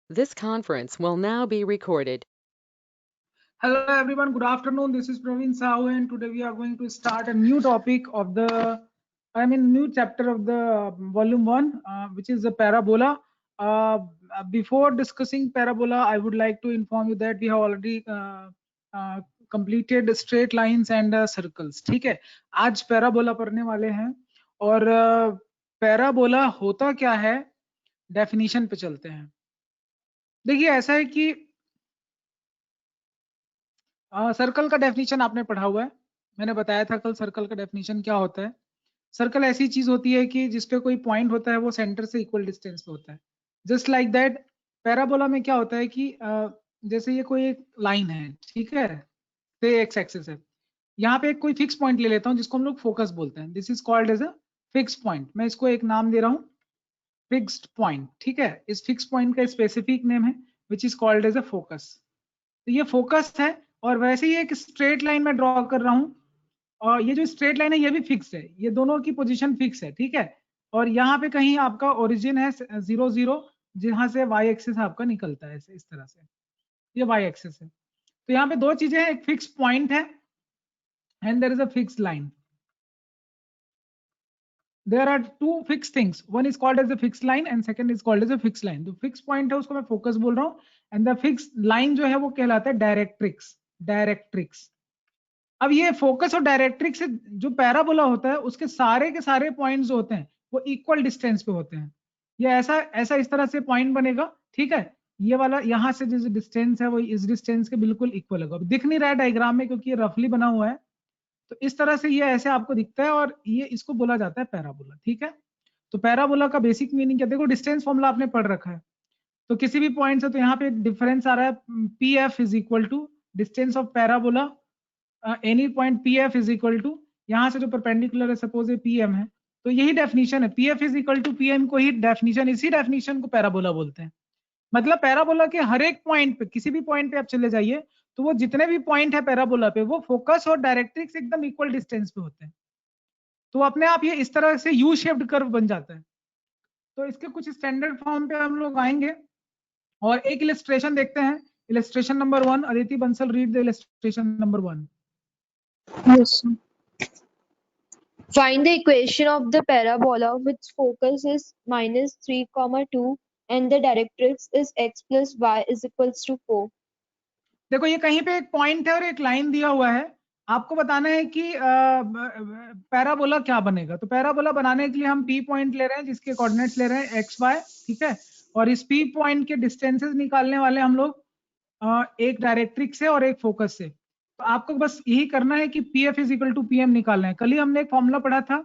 This conference will now be recorded. Hello everyone, good afternoon. This is Praveen Sahu and today we are going to start a new topic of new chapter of the volume 1, which is the parabola. Before discussing parabola, I would like to inform you that we have already completed straight lines and circles. ठीक है, आज parabola पढ़ने वाले हैं और parabola होता क्या है, डेफिनेशन पे चलते हैं। देखिए ऐसा है कि सर्कल का डेफिनेशन आपने पढ़ा हुआ है, मैंने बताया था कल सर्कल का डेफिनेशन क्या होता है। सर्कल ऐसी चीज होती है कि जिसपे कोई पॉइंट होता है वो सेंटर से इक्वल डिस्टेंस पे होता है। जस्ट लाइक दैट पैराबोला में क्या होता है कि जैसे ये कोई एक लाइन है, ठीक है, से एक्स एक्सिस है, यहाँ पे एक कोई फिक्स पॉइंट ले लेता हूँ जिसको हम लोग फोकस बोलते हैं। This is called as a fix point. मैं इसको एक नाम दे रहा हूँ फिक्स्ड पॉइंट, ठीक है। इस फिक्स पॉइंट का स्पेसिफिक नेम है which is called as a focus. तो ये फोकस है और वैसे ही एक स्ट्रेट लाइन में ड्रॉ कर रहा हूँ और ये जो स्ट्रेट लाइन है ये भी फिक्स है, ये दोनों की पोजीशन फिक्स है, ठीक है। और यहाँ पे कहीं आपका ओरिजिन है 0 0, जहां से वाई एक्सिस आपका निकलता है इस तरह से, ये वाई एक्सिस है। तो यहाँ पे दो चीजें हैं, एक फिक्स पॉइंट है and there is a fix line. There are two fixed things. One is called as a fixed line and second is called as a fixed line. तो fixed point है उसको मैं फोकस बोल रहा हूँ and the fixed line जो है वो कहलाता है डायरेक्ट्रिक्स। डायरेक्ट्रिक्स। अब ये फोकस और डायरेक्ट्रिक्स से जो पैराबोला होता है उसके सारे के सारे पॉइंट्स जो होते हैं वो इक्वल डिस्टेंस पे होते हैं। ये ऐसा ऐसा इस तरह से पॉइंट बनेगा, ठीक है। ये वाला यहाँ से जो डिस्टेंस है वो इस डिस्टेंस के बिल्कुल इक्वल होगा। दिख नहीं रहा है डायग्राम में क्योंकि ये रफली बना हुआ है, तो इस तरह से ये ऐसे आपको दिखता है और ये इसको बोला जाता है पैराबोला, ठीक है। तो पैराबोला का बेसिक मीनिंग क्या, देखो डिस्टेंस फॉर्मूला आपने पढ़ रखा है, तो किसी भी पॉइंट से तो यहाँ पे डिफरेंस आ रहा है P F is equal to distance of parabola any point P F is equal to, यहाँ से जो परपेंडिकुलर है सपोज ये पी एम है, तो यही डेफिनेशन है, P F is equal to P M को ही डेफिनेशन, इसी डेफिनेशन को पैराबोला बोलते हैं। मतलब पैराबोला के हर एक पॉइंट पे, किसी भी पॉइंट पे आप चले जाइए तो वो जितने भी पॉइंट है पैराबोला पे वो फोकस और डायरेक्ट्रिक्स एकदम इक्वल डिस्टेंस पे होते हैं। तो अपने आप ये इस तरह से यू शेप्ड कर्व बन जाता है। तो इसके कुछ स्टैंडर्ड फॉर्म पे हम लोग आएंगे और एक इलस्ट्रेशन देखते हैं। Illustration number 1, Aditi Bansal read the illustration number 1। Yes, sir. Find the equation of the parabola which focus is -3, 2 and the directrix is x plus y is equals to 4. देखो ये कहीं पे एक पॉइंट है और एक लाइन दिया हुआ है, आपको बताना है कि पैराबोला क्या बनेगा। तो पैराबोला बनाने के लिए हम पी पॉइंट ले रहे हैं जिसके कोऑर्डिनेट्स ले रहे हैं एक्स वाई, ठीक है। और इस पी पॉइंट के डिस्टेंसेस निकालने वाले हम लोग एक डायरेक्ट्रिक्स से और एक फोकस से। तो आपको बस यही करना है कि P F is equal to P M निकालना है। कल ही हमने एक फॉर्मूला पढ़ा था,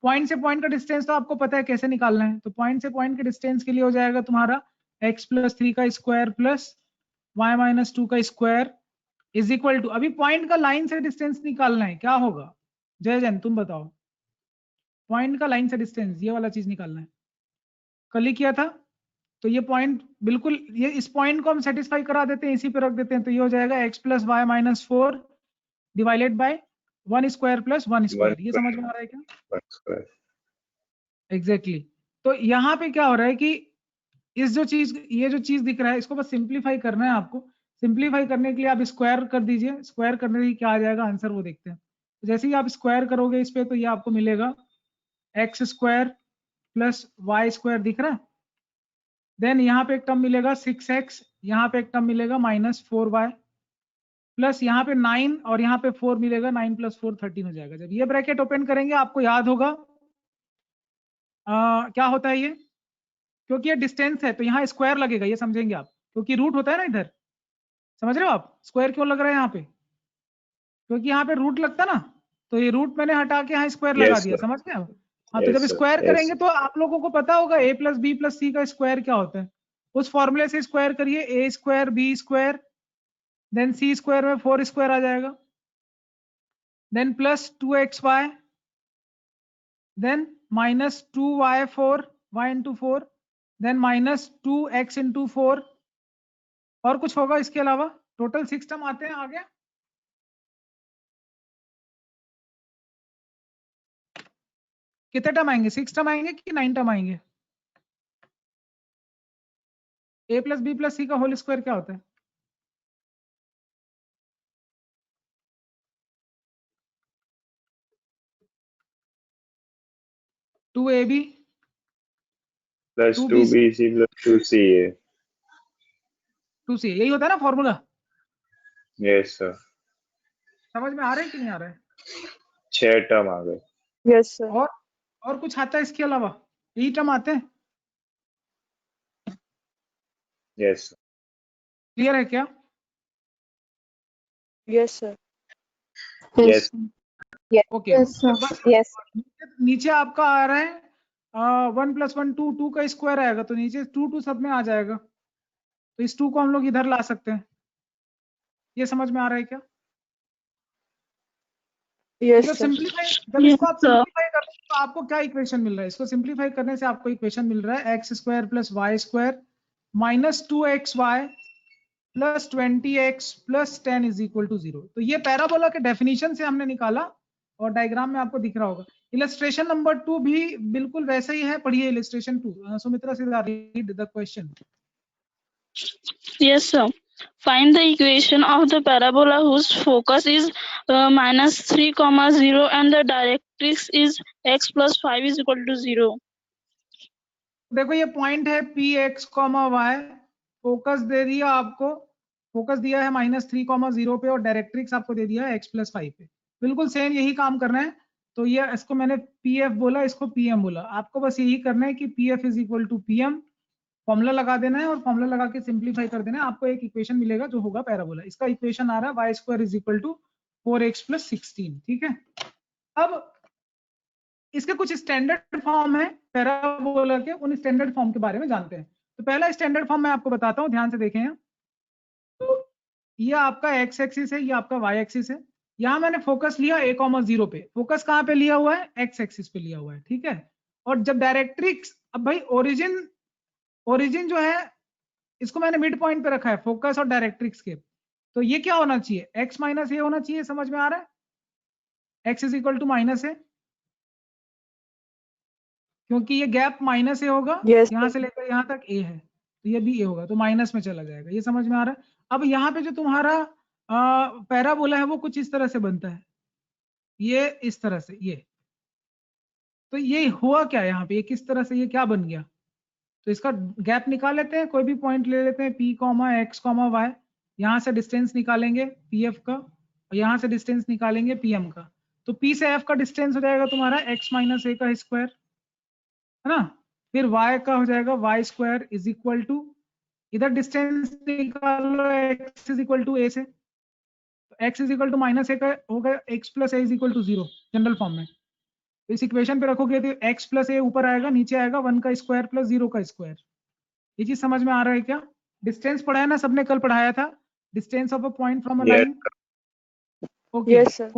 पॉइंट से पॉइंट का डिस्टेंस तो आपको पता है कैसे निकालना है। तो पॉइंट से पॉइंट के डिस्टेंस के लिए हो जाएगा तुम्हारा x प्लस 3 का स्क्वायर प्लस y माइनस 2 का स्क्वायर इज इक्वल टू, अभी पॉइंट का लाइन से डिस्टेंस निकालना है, क्या होगा जय जैन तुम बताओ। पॉइंट का लाइन से डिस्टेंस ये वाला चीज निकालना है, कल ही किया था। तो ये पॉइंट बिल्कुल, ये इस पॉइंट को हम सेटिस्फाई करा देते हैं, इसी पे रख देते हैं। तो ये हो जाएगा x plus Y minus 4 divided by 1 square plus 1 square. ये समझ में आ रहा है क्या? एग्जैक्टली तो यहाँ पे क्या हो रहा है कि इस जो चीज, ये जो चीज दिख रहा है इसको बस सिंप्लीफाई करना है आपको। सिंप्लीफाई करने के लिए आप स्क्वायर कर दीजिए, स्क्वायर करने से क्या आ जाएगा आंसर वो देखते हैं। तो जैसे ही आप स्क्वायर करोगे इस पे तो ये आपको मिलेगा X square plus Y square, दिख रहा है। देन यहाँ पे एक टर्म मिलेगा 6x, यहाँ पे एक टर्म मिलेगा -4y प्लस यहाँ पे 9 और यहाँ पे 4 मिलेगा, 9 प्लस 4 13 हो जाएगा। जब ये ब्रैकेट ओपन करेंगे आपको याद होगा क्या होता है ये, क्योंकि ये डिस्टेंस है तो यहाँ स्क्वायर लगेगा, ये समझेंगे आप, क्योंकि रूट होता है ना इधर। समझ रहे हो आप स्क्वायर क्यों लग रहा है यहाँ पे, क्योंकि यहाँ पे रूट लगता ना, तो ये रूट मैंने हटा के यहाँ स्क्वायर लगा दिया, समझ गए आप। हाँ तो जब स्क्वायर करेंगे तो आप लोगों को पता होगा a plus B plus C का स्क्वायर क्या होता है। उस फॉर्मूले से स्क्वायर करिए, A square B square then C square में 4 स्क्वायर आ जाएगा, then plus 2xy then -2y4 y into 4 then -2x into 4 और कुछ होगा इसके अलावा। टोटल 6 टर्म आते हैं आगे। कितने टर्म आएंगे, 6 टर्म आएंगे कि 9 टर्म आएंगे? a plus B plus C का होल स्क्वायर क्या होता है? Two A B plus 2 two B B C plus two C A. 2 C, यही होता है ना फॉर्मूला? Yes sir. समझ में आ रहा है कि नहीं आ रहा है? 6 टर्म आ गए। Yes, sir. और कुछ आता है इसके अलावा? यही टर्म आते हैं? यस क्लियर है क्या? Yes, sir. Yes okay Yes, sir. Yes. नीचे आपका आ रहा है 1 + 1 2, 2 का स्क्वायर आएगा तो नीचे 2 सब में आ जाएगा, तो इस 2 को हम लोग इधर ला सकते हैं। ये समझ में आ रहा है क्या? Yes, जब sir. सिंपलीफाई जब Yes, इसको आप sir. सिंपलीफाई करते हैं तो आपको क्या इक्वेशन मिल रहा है? इसको सिंपलीफाई करने से आपको इक्वेशन मिल रहा है x² + y² - 2xy + 20x + 10 = 0। तो ये पैराबोला के डेफिनेशन से हमने निकाला और डायग्राम में आपको दिख रहा होगा। इलस्ट्रेशन नंबर 2 भी बिल्कुल वैसे ही है, पढ़िए illustration 2। Sumitra Siddharth, read the question. Yes, sir. Find the equation of the parabola whose focus is -3, 0 and the directrix is x + 5 = 0. देखो ये पॉइंट है px, y, फोकस दे दिया आपको, फोकस दिया है -3, 0 पे और डायरेक्ट्रिक्स आपको दे दिया है x + 5 पे। बिल्कुल सेम यही काम करना है। तो ये इसको मैंने pf बोला, इसको pm बोला। आपको बस यही करना है कि pf = pm, फॉर्मूला लगा देना है और फॉर्मूला लगा के सिंपलीफाई कर देना है। आपको एक इक्वेशन मिलेगा जो होगा पैराबोला। इसका इक्वेशन आ रहा है y² = 4x + 16। ठीक है, अब इसके कुछ स्टैंडर्ड फॉर्म है पैराबोला के, उन स्टैंडर्ड फॉर्म के बारे में जानते हैं। तो पहला स्टैंडर्ड फॉर्म मैं आपको बताता हूं, ध्यान से देखें यहाँ। तो ये आपका x एक्सिस है, ये आपका y एक्सिस है। यहाँ मैंने फोकस लिया a, 0 पे। फोकस कहाँ पे लिया हुआ है? x एक्सिस पे लिया हुआ है। ठीक है, और जब डायरेक्ट्रिक्स, अब भाई ओरिजिन जो है इसको मैंने मिड पॉइंट पे रखा है फोकस और डायरेक्ट्रिक्स के। तो ये क्या होना चाहिए? x - a होना चाहिए। समझ में आ रहा है? x = -a, क्योंकि ये गैप -a होगा। Yes, यहाँ sir. से लेकर यहाँ तक a है, तो ये भी a होगा, तो माइनस में चला जाएगा। ये समझ में आ रहा है? अब यहाँ पे जो तुम्हारा पैराबोला है वो कुछ इस तरह से बनता है, ये इस तरह से, ये तो ये हुआ क्या यहाँ पे? ये किस तरह से, ये क्या बन गया? तो इसका गैप निकाल लेते हैं, कोई भी पॉइंट ले लेते हैं p, x, y। यहाँ से डिस्टेंस निकालेंगे pf का और यहाँ से डिस्टेंस निकालेंगे pm का। तो p से f का डिस्टेंस हो जाएगा तुम्हारा x - a का स्क्वायर, है ना। फिर y का हो जाएगा y² = इधर डिस्टेंस निकालो x = a से, तो x = -a का होगा x + a = 0 जनरल फॉर्म में। तो इस इक्वेशन पे रखोगे तो x + a ऊपर आएगा, नीचे आएगा 1 का स्क्वायर + 0 का स्क्वायर। ये चीज समझ में आ रहा है क्या? डिस्टेंस पढ़ा है ना, सबने कल पढ़ाया था, distance of a point from a line. Okay, Yes, sir.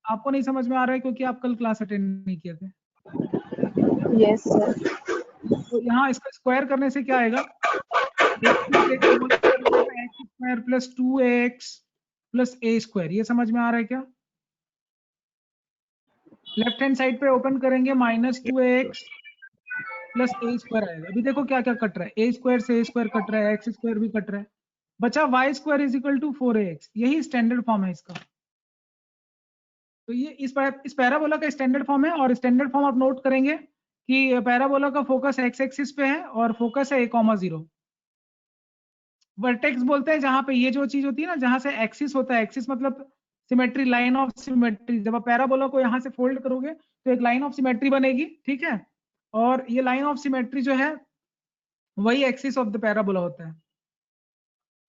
आपको नहीं समझ में आ रहा है क्योंकि आप कल क्लास अटेंड नहीं किए थे। Yes, sir. तो यहाँ इसका स्क्वायर करने से क्या आएगा? x + a का होल स्क्वायर हो जाएगा x² + 2ax + a²। ये समझ में आ रहा है क्या? लेफ्ट हैंड साइड पे ओपन करेंगे -2ax + a² आएगा। अभी देखो क्या क्या कट रहा है, a² से a² कट रहा है, x² भी कट रहा है, बचा y² = 4ax। यही स्टैंडर्ड फॉर्म है इसका। तो ये इस पैराबोला का स्टैंडर्ड फॉर्म है। और स्टैंडर्ड फॉर्म आप नोट करेंगे कि पैराबोला का फोकस x एक्सिस पे है और फोकस है a, 0। वर्टेक्स बोलते हैं जहां पे ये जो चीज होती है ना, जहां से एक्सिस होता है, एक्सिस मतलब सिमेट्री, लाइन ऑफ सिमेट्री। जब आप पैराबोला को यहाँ से फोल्ड करोगे तो एक लाइन ऑफ सिमेट्री बनेगी। ठीक है, और ये लाइन ऑफ सिमेट्री जो है वही एक्सिस ऑफ द पैराबोला होता है।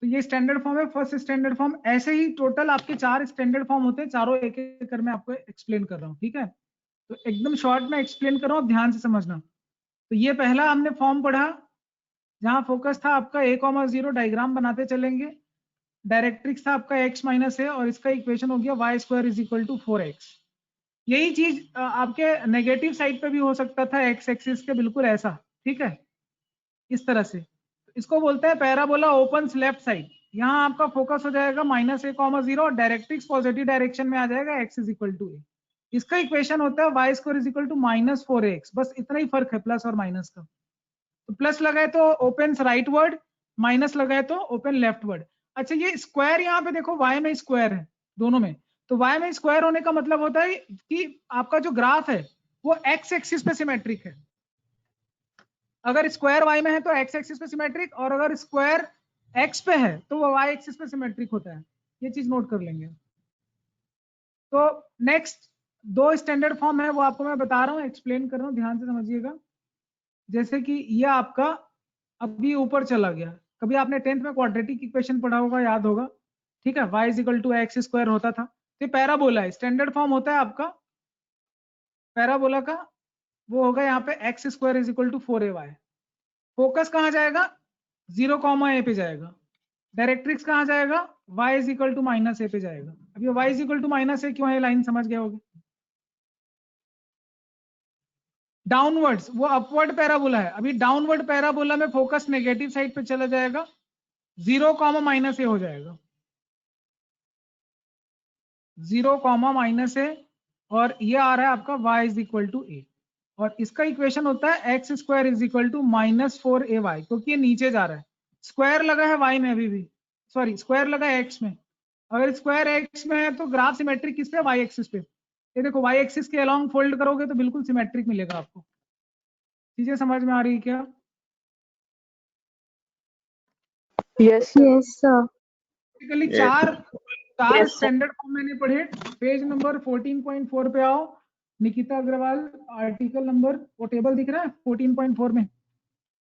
तो ये स्टैंडर्ड फॉर्म है, फर्स्ट स्टैंडर्ड फॉर्म। ऐसे ही टोटल आपके 4 स्टैंडर्ड फॉर्म होते हैं, चारों एक एक कर मैं आपको एक्सप्लेन कर रहा हूँ। ठीक है, तो एकदम शॉर्ट में एक्सप्लेन कर रहा हूँ, ध्यान से समझना। तो ये पहला हमने फॉर्म पढ़ा जहां फोकस था आपका a, 0। डायग्राम बनाते चलेंगे। डायरेक्ट्रिक्स था आपका x - a और इसका इक्वेशन हो गया y² = 4x। यही चीज आपके नेगेटिव साइड पे भी हो सकता था, x एक्सिस के बिल्कुल ऐसा। ठीक है, इस तरह से। इसको बोलते हैं पैराबोला ओपन लेफ्ट साइड। यहाँ आपका फोकस हो जाएगा -a, 0 और डायरेक्ट्रिक्स पॉजिटिव डायरेक्शन में आ जाएगा x = a। इसका इक्वेशन होता है y² = -4ax। बस इतना ही फर्क है प्लस और माइनस का। तो प्लस लगाए तो ओपन राइटवर्ड, माइनस लगा है तो ओपन लेफ्टवर्ड। अच्छा ये स्क्वायर यहाँ पे देखो y में स्क्वायर है दोनों में, तो y में स्क्वायर होने का मतलब होता है कि आपका जो ग्राफ है वो x एक्सिस पे सिमेट्रिक है। अगर स्क्वायर y में है तो x एक्सिस पे सिमेट्रिक, और अगर स्क्वायर x पे है तो वो y एक्सिस पे सिमेट्रिक होता है। ये चीज नोट कर लेंगे। तो नेक्स्ट दो स्टैंडर्ड फॉर्म है वो आपको मैं बता रहा हूँ, एक्सप्लेन कर रहा हूँ, ध्यान से समझिएगा। जैसे कि ये आपका अभी ऊपर चला गया, कभी आपने 10th में क्वाड्रेटिक इक्वेशन पढ़ा होगा, याद होगा, ठीक है, y = x² होता था। तो पैराबोला है, स्टैंडर्ड फॉर्म होता है आपका पैराबोला का, वो होगा यहाँ पे x² = 4ay। फोकस कहाँ जाएगा, 0, a पे जाएगा। डायरेक्ट्रिक्स कहाँ जाएगा, y = -a पे जाएगा। अब ये y = -a क्यों है, लाइन समझ गए होगे। डाउनवर्ड्स वो अपवर्ड पैराबोला है, अभी डाउनवर्ड पैराबोला में फोकस नेगेटिव साइड पे चला जाएगा, 0, -a हो जाएगा, 0, -a, और ये आ रहा है आपका y = a, और इसका इक्वेशन होता है x² = -4ay, क्योंकि ये नीचे जा रहा है। स्क्वायर लगा है y में, अभी भी सॉरी स्क्वायर लगा है x में। अगर स्क्वायर x में है तो ग्राफ सिमेट्रिक किस पे, y एक्सिस पे। ये देखो y एक्सिस के अलोंग फोल्ड करोगे तो बिल्कुल सिमेट्रिक मिलेगा आपको। चीजें समझ में आ रही है क्या? Yes, sir. Yes, sir. Basically Yes. चार Yes, sir. स्टैंडर्ड फॉर्म मैंने पढ़े। पेज नंबर 14.4 पे आओ, निकिता अग्रवाल, आर्टिकल नंबर, वो टेबल दिख रहा है 14.4 में,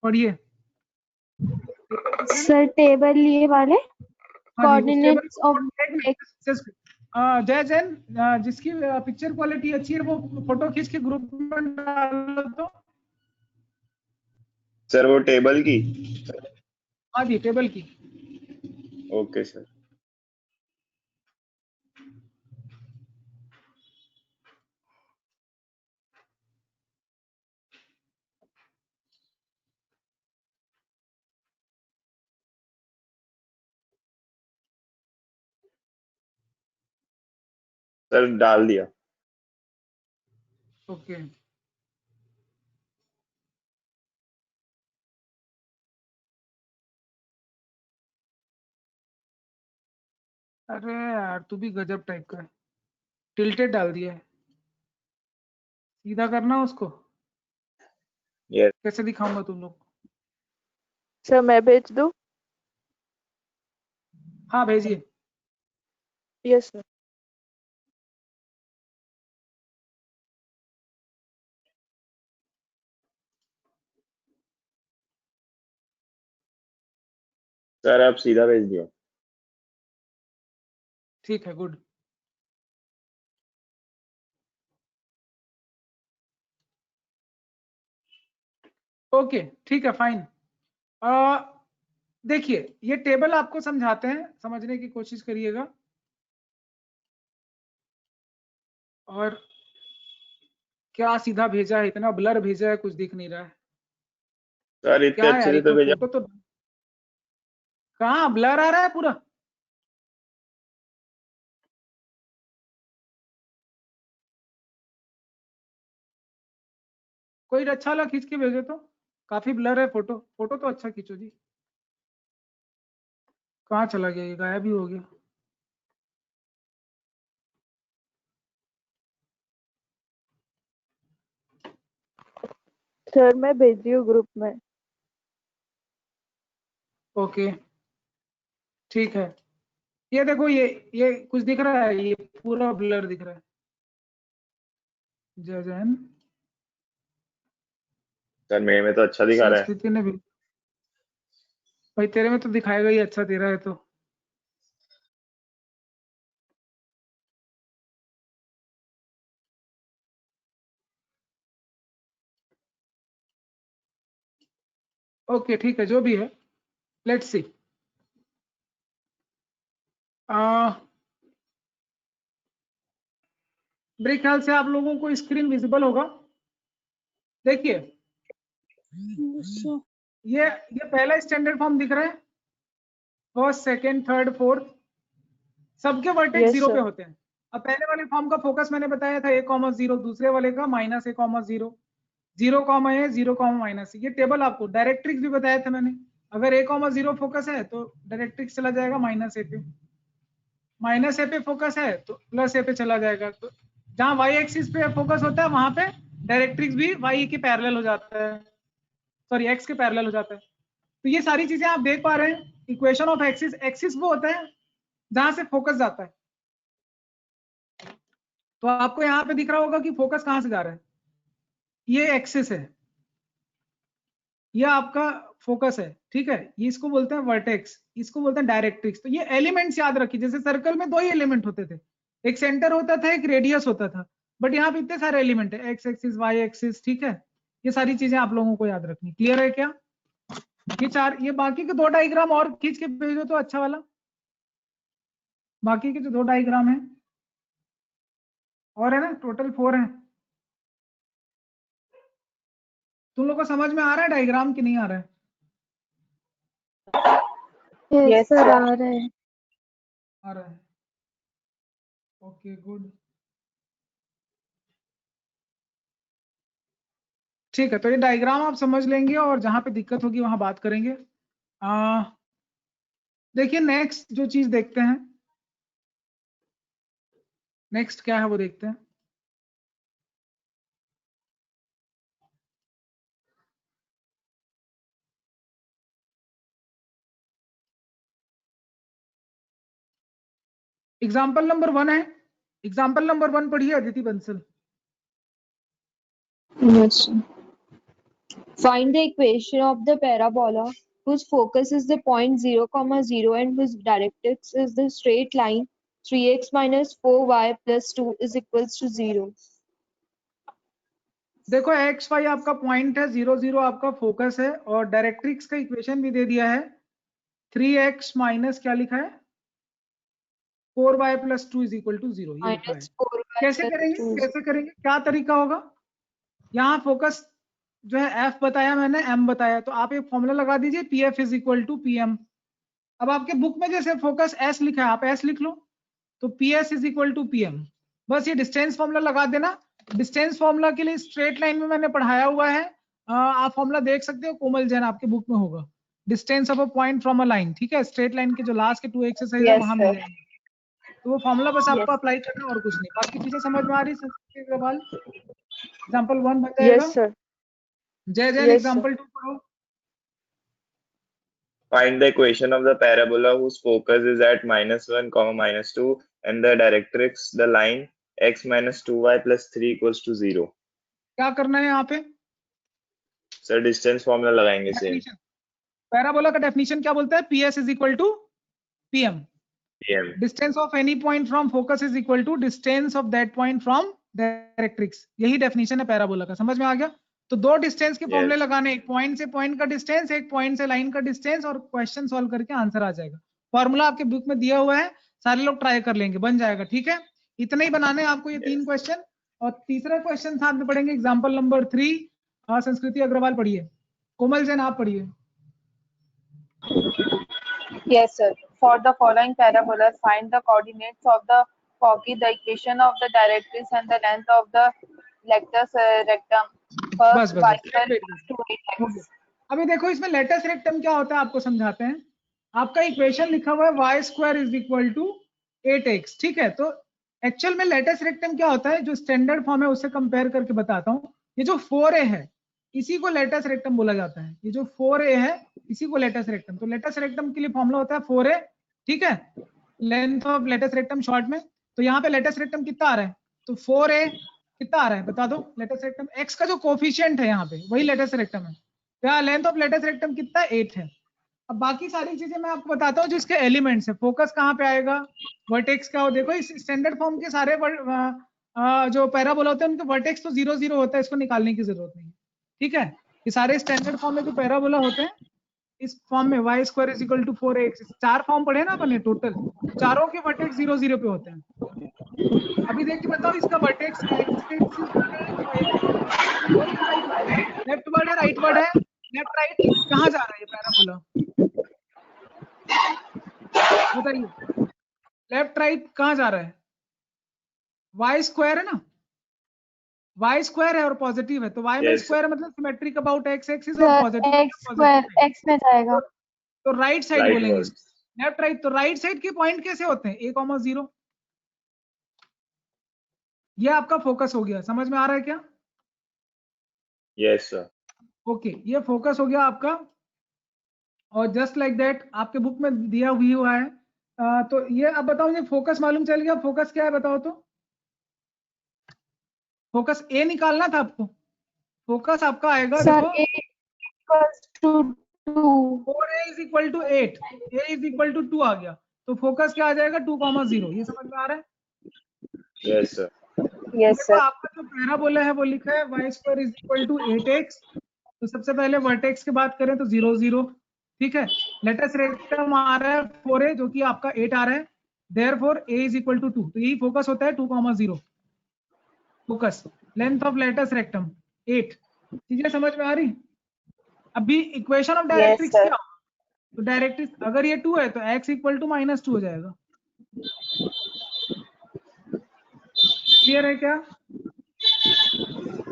पढ़िए। Sir, table ये वाले हाँ जी, उस टेबल coordinates of x. जय जैन, जिसकी पिक्चर क्वालिटी अच्छी है वो फोटो खींच के ग्रुप में डालो तो। सर वो टेबल की। हाँ जी, टेबल की। Okay sir. सर डाल दिया। ओके, अरे यार तू भी गजब टाइप का है, टिल्टेड डाल दिया है। सीधा करना उसको, यस कैसे दिखाऊंगा तुम लोग? सर मैं भेज दूं? हाँ भेजिए। Yes sir. सर आप सीधा भेज दिया। ठीक है, गुड। ओके ठीक है, फाइन। देखिए ये टेबल आपको समझाते हैं, समझने की कोशिश करिएगा। और क्या सीधा भेजा है, इतना ब्लर भेजा है, कुछ दिख नहीं रहा है। सर इतने क्या अच्छे यार, से तो भेजा। फोटो तो कहाँ ब्लर आ रहा है पूरा। कोई अच्छा वाला खींच के भेजो तो, काफी ब्लर है फोटो। फोटो तो अच्छा खींचो जी। कहाँ चला गया, ये गायब ही हो गया। सर मैं भेज रही हूँ ग्रुप में। ओके ठीक है, ये देखो ये कुछ दिख रहा है, ये पूरा ब्लर दिख रहा है। जय जैन, सर मेरे में तो अच्छा दिखा रहा है। संस्कृति ने भी, भाई तेरे में तो दिखाएगा ही अच्छा, तेरा है तो। ओके ठीक है, जो भी है, लेट्स सी। मेरे ख्याल से आप लोगों को स्क्रीन विजिबल होगा। देखिए ये पहला स्टैंडर्ड फॉर्म दिख रहा है, फर्स्ट, सेकंड, थर्ड, फोर्थ, सबके वर्टेक्स Yes, 0 पे sir. होते हैं। अब पहले वाले फॉर्म का फोकस मैंने बताया था a,0, दूसरे वाले का -a,0, 0, a, 0, -a, ये टेबल आपको डायरेक्ट्रिक्स भी बताया था मैंने। अगर a,0 फोकस है तो डायरेक्ट्रिक्स चला जाएगा माइनस ए पे, माइनस ए पे फोकस है तो प्लस ए पे चला जाएगा। तो जहां y एक्सिस पे फोकस होता है वहां पे डायरेक्ट्रिक्स भी y के पैरेलल हो जाता है, सॉरी x के पैरेलल हो जाता है। तो ये सारी चीजें आप देख पा रहे हैं। इक्वेशन ऑफ एक्सिस, एक्सिस वो होता है जहां से फोकस जाता है। तो आपको यहाँ पे दिख रहा होगा कि फोकस कहां से जा रहा है, ये एक्सिस है, ये आपका फोकस है, ठीक है। ये इसको बोलते हैं वर्टेक्स, इसको बोलते हैं डायरेक्ट्रिक्स। तो ये एलिमेंट्स याद रखिए, जैसे सर्कल में 2 ही एलिमेंट होते थे, एक सेंटर होता था, एक रेडियस होता था, बट यहाँ पे इतने सारे एलिमेंट है, एक्स एक्सिस, वाई एक्सिस, ठीक है। ये सारी चीजें आप लोगों को याद रखनी। क्लियर है क्या? ये बाकी के 2 डायग्राम और खींच के भेजो तो अच्छा वाला, बाकी के जो 2 डायग्राम है और है ना, टोटल 4 है। तुम लोग को समझ में आ रहा है डायग्राम कि नहीं आ रहा है? Yes, sir sir. आ रहा है। आ रहा है, ओके गुड। ठीक है, तो ये डायग्राम आप समझ लेंगे और जहां पे दिक्कत होगी वहां बात करेंगे। देखिए नेक्स्ट जो चीज देखते हैं, नेक्स्ट क्या है वो देखते हैं। एग्जाम्पल नंबर 1 है, एग्जाम्पल नंबर 1 पढ़िए Aditi Bansal. Yes, sir. Find the equation of the parabola whose focus is the point 0, 0 and whose directrix is the straight line 3x minus 4y plus 2 is equals to 0. देखो x Y आपका point है, 0 0 आपका focus है, और directrix का equation भी दे दिया है, 3x माइनस क्या लिखा है, 4y plus 2 is equal to 0, ये लिखा है। Minus 4y कैसे plus करेंगे, 2 is कैसे करेंगे, क्या तरीका होगा? यहाँ फोकस जो है f बताया मैंने, m बताया, तो आप एक फॉर्मूला लगा दीजिए, pf is equal to pm। अब आपके बुक में जैसे फोकस s लिखा है, आप s लिख लो, तो ps is equal to pm। बस ये डिस्टेंस फॉर्मूला लगा देना। डिस्टेंस फॉर्मूला के लिए स्ट्रेट लाइन में मैंने पढ़ाया हुआ है, आप फॉर्मूला देख सकते हो, कोमल जैन आपके बुक में होगा, distance of a point from a line, ठीक है। स्ट्रेट लाइन के जो लास्ट के 2 एक्सरसाइज है Yes, वहां sir. मिल जाएंगे। तो वो फॉर्मूला बस आपको Yes. अप्लाई करना और कुछ नहीं, बाकी चीजें समझ में आ रही संस्कृति अग्रवाल? एग्जाम्पल 1 बन जाएगा। Yes, sir. जय जैन Yes, sir. एग्जाम्पल 2 पढ़ो। Find the equation of the parabola whose focus is at -1, -2 and the directrix the line x minus 2y plus 3 equals to 0. क्या करना है यहाँ पे? सर डिस्टेंस फॉर्मूला लगाएंगे सेम। डेफिनेशन, पैराबोला का definition क्या बोलता है? PS is equal to PM। pm distance of any point from focus is equal to distance of that point from directrix. यही डेफिनेशन है पैराबोला का, समझ में आ गया? तो 2 डिस्टेंस के फॉर्मूले लगाने, एक पॉइंट से पॉइंट का डिस्टेंस, एक पॉइंट से लाइन का डिस्टेंस, और क्वेश्चन सॉल्व करके आंसर आ जाएगा। फॉर्मूला आपके बुक में दिया हुआ है, सारे लोग ट्राई कर लेंगे, बन जाएगा, ठीक है। इतना ही बनाने हैं आपको, ये 3 क्वेश्चन, और तीसरा क्वेश्चन साथ में पढ़ेंगे एग्जाम्पल नंबर 3। संस्कृति अग्रवाल पढ़िए, कोमल जैन आप पढ़िए। Yes, sir. For the following parabolas, find the coordinates of the foci, the equation of the directrix, and the length of the lectus rectum. बस First, बस y बस, square wait, equals to हो 8x. गया। अभी देखो इसमें latus rectum क्या होता है आपको समझाते हैं। आपका इक्वेशन लिखा हुआ है y square is equal to 8x, ठीक है। तो एक्चुअल में लेटेस्ट रेक्टम क्या होता है, जो स्टैंडर्ड फॉर्म है उससे कंपेयर करके बताता हूँ। ये जो 4a है इसी को लेटेस्ट रेक्टम बोला जाता है, ये जो 4a है इसी को लेटेस्ट रेक्टम। तो लेटेस्ट रेक्टम के लिए फॉर्मूला होता है 4a, ठीक है, length of latus rectum short में। तो यहाँ पे लेटेस्ट रेक्टम कितना आ रहा है, तो 4a कितना आ रहा है बता दो। लेटेस्ट रेक्टम x का जो कोफिशिएंट है यहाँ पे वही लेटेस्ट रेक्टम है। क्या लेंथ ऑफ लेटेस्ट रेक्टम कितना है, 8 है। अब बाकी सारी चीजें मैं आपको बताता हूँ जो इसके एलिमेंट्स है। फोकस कहाँ पे आएगा, वर्टेक्स क्या हो, देखो इस स्टैंडर्ड फॉर्म के सारे जो पैराबोला होते हैं उनके वर्टेक्स तो 0 0 होता है, इसको निकालने की जरूरत नहीं, ठीक है। ये सारे स्टैंडर्ड फॉर्म में जो पैराबोला होते हैं इस फॉर्म में y square is equal to 4x, 4 form पढ़े ना अपने टोटल, चारों के वर्टेक्स 0 0 पे होते हैं। अभी देख के बताओ इसका वर्टेक्स लेफ्ट वर्ड है राइट वर्ड है, लेफ्ट राइट कहाँ जा रहा है ये पैराबोला बताइए, लेफ्ट राइट कहाँ जा रहा है? y स्क्वायर है ना, y स्क्वायर है और पॉजिटिव है, तो y में Yes. स्क्वायर मतलब सिमेट्रिक अबाउट x, एक्सिस और पॉजिटिव x square x में जाएगा। तो राइट साइड Right बोलेंगे, words. Left right. तो राइट साइड के पॉइंट कैसे होते हैं, a,0। ये आपका फोकस हो गया, समझ में आ रहा है क्या? Yes, sir. ओके, ये फोकस हो गया आपका। और जस्ट लाइक दैट आपके बुक में दिया हुआ है। तो ये अब बताओ, ये फोकस मालूम चल गया, फोकस क्या है बताओ तो? फोकस ए निकालना था आपको। फोकस आपका आएगा, Sir, देखो, A equals to 2. 4a is equal to 8, a is equal to 2 आ गया। तो फोकस क्या आ जाएगा, 2,0। ये समझ में आ रहा है? Yes, sir. Yes, देखो sir. आपका जो पैराबोला है वो लिखा है y² is equal to 8x। तो सबसे पहले वर्टेक्स की बात करें तो 0 0, ठीक है। लेटेस्ट रेक्टम आ रहा है 4a, जो कि आपका 8 आ रहा है। Therefore a is equal to 2। तो यही फोकस होता है 2,0 focus. Length of latus rectum 8। चीजें समझ में आ रही? अभी इक्वेशन ऑफ डायरेक्ट्रिक्स sir. क्या हो? तो डायरेक्ट्रिक्स अगर ये 2 है तो x इक्वल टू -2 हो जाएगा। क्लियर है क्या?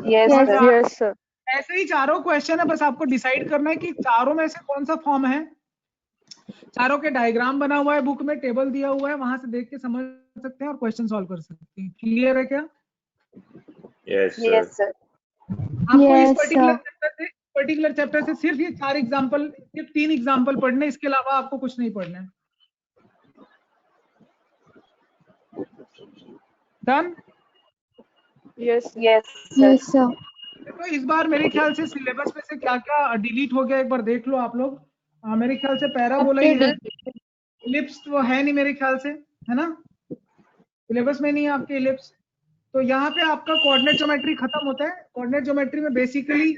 Yes, Yes, sir. yes, sir. ऐसे ही चारों क्वेश्चन है, बस आपको डिसाइड करना है कि चारों में से कौन सा फॉर्म है। चारों के डायग्राम बना हुआ है बुक में, टेबल दिया हुआ है, वहां से देख के समझ सकते हैं और क्वेश्चन सॉल्व कर सकते हैं। क्लियर है क्या? Yes, sir. Yes, sir. आपको इस Yes, sir. पर्टिकुलर चैप्टर से सिर्फ ये 4 एग्जाम्पल, सिर्फ 3 एग्जाम्पल पढ़ने, इसके अलावा आपको कुछ नहीं पढ़ना है। Done? Yes, yes, sir. Yes, sir. तो इस बार मेरे ख्याल से सिलेबस में से क्या क्या डिलीट हो गया एक बार देख लो आप लोग। मेरे ख्याल से पैराबोला ही है, इलिप्स तो है नहीं मेरे ख्याल से, है ना? सिलेबस में नहीं है आपके इलिप्स। तो यहाँ पे आपका कोऑर्डिनेट ज्योमेट्री खत्म होता है। कोऑर्डिनेट ज्योमेट्री में बेसिकली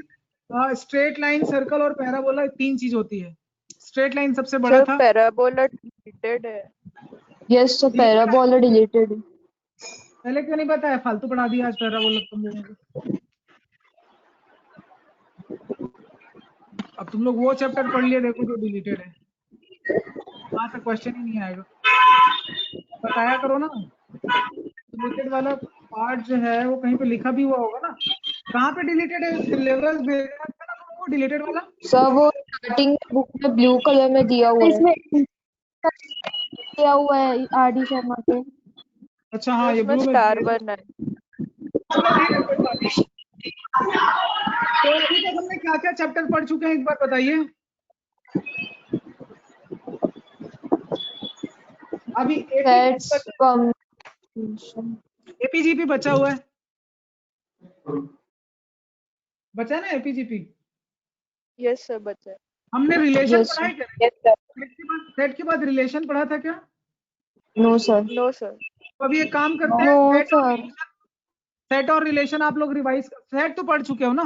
स्ट्रेट लाइन, सर्कल और पैराबोला 3 चीज होती है। स्ट्रेट लाइन सबसे बड़ा सर था। पैराबोला डिलीटेड है। Yes, so parabola deleted. पहले क्यों नहीं बताया, फालतू पढ़ा दिया आज पैराबोला तुम लोगों को। अब तुम लोग वो चैप्टर पढ़ लिए, देखो जो डिलीटेड है, वहां से क्वेश्चन ही नहीं आएगा। बताया करो ना, डिलीटेड वाला पार्ट जो है वो कहीं पे लिखा भी हुआ होगा ना। कहाँ पे डिलीटेड है? सिलेबस भेजना था ना तुमको डिलीटेड वाला। सर वो स्टार्टिंग बुक में ब्लू कलर में दिया हुआ है। इसमें दिया हुआ है आरडी शर्मा के। अच्छा हाँ, ये उसमें ब्लू में स्टार बना है। तो अभी तक हमने क्या क्या चैप्टर पढ़ चुके हैं एक बार बताइए। अभी एपीजीपी बचा हुआ है, बचा ना एपीजीपी? यस सर बचा है। हमने रिलेशन Yes, पढ़ा है क्या? Yes, sir. सेट के बाद रिलेशन पढ़ा था क्या? No sir. No sir. तो अभी एक काम करते हैं, नो सर। सेट और रिलेशन आप लोग रिवाइज, सेट तो पढ़ चुके हो ना?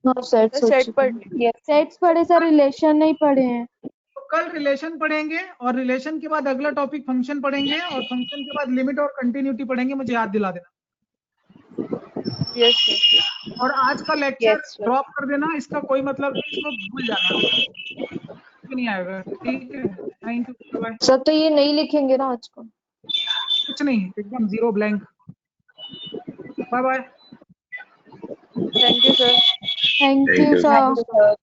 नो सेट्स हो सेट चुके पढ़ हैं। Yes. सेट्स पढ़े सर, रिलेशन नहीं पढ़े हैं। तो कल रिलेशन पढ़ेंगे और रिलेशन के बाद अगला टॉपिक फंक्शन पढ़ेंगे और फंक्शन के बाद लिमिट और कंटिन्यूटी पढ़ेंगे। मुझे याद दिला देना। Yes sir. और आज का लेक्चर Yes, sir. ड्रॉप कर देना, इसका कोई मतलब नहीं, इसको भूल जाना, नहीं आएगा। ठीक है, थैंक यू, बाय। सर तो ये नहीं लिखेंगे ना आज को? कुछ नहीं, एकदम 0 blank. Bye bye. Thank you sir. Thank Thank you you. Sir. Thank you, sir.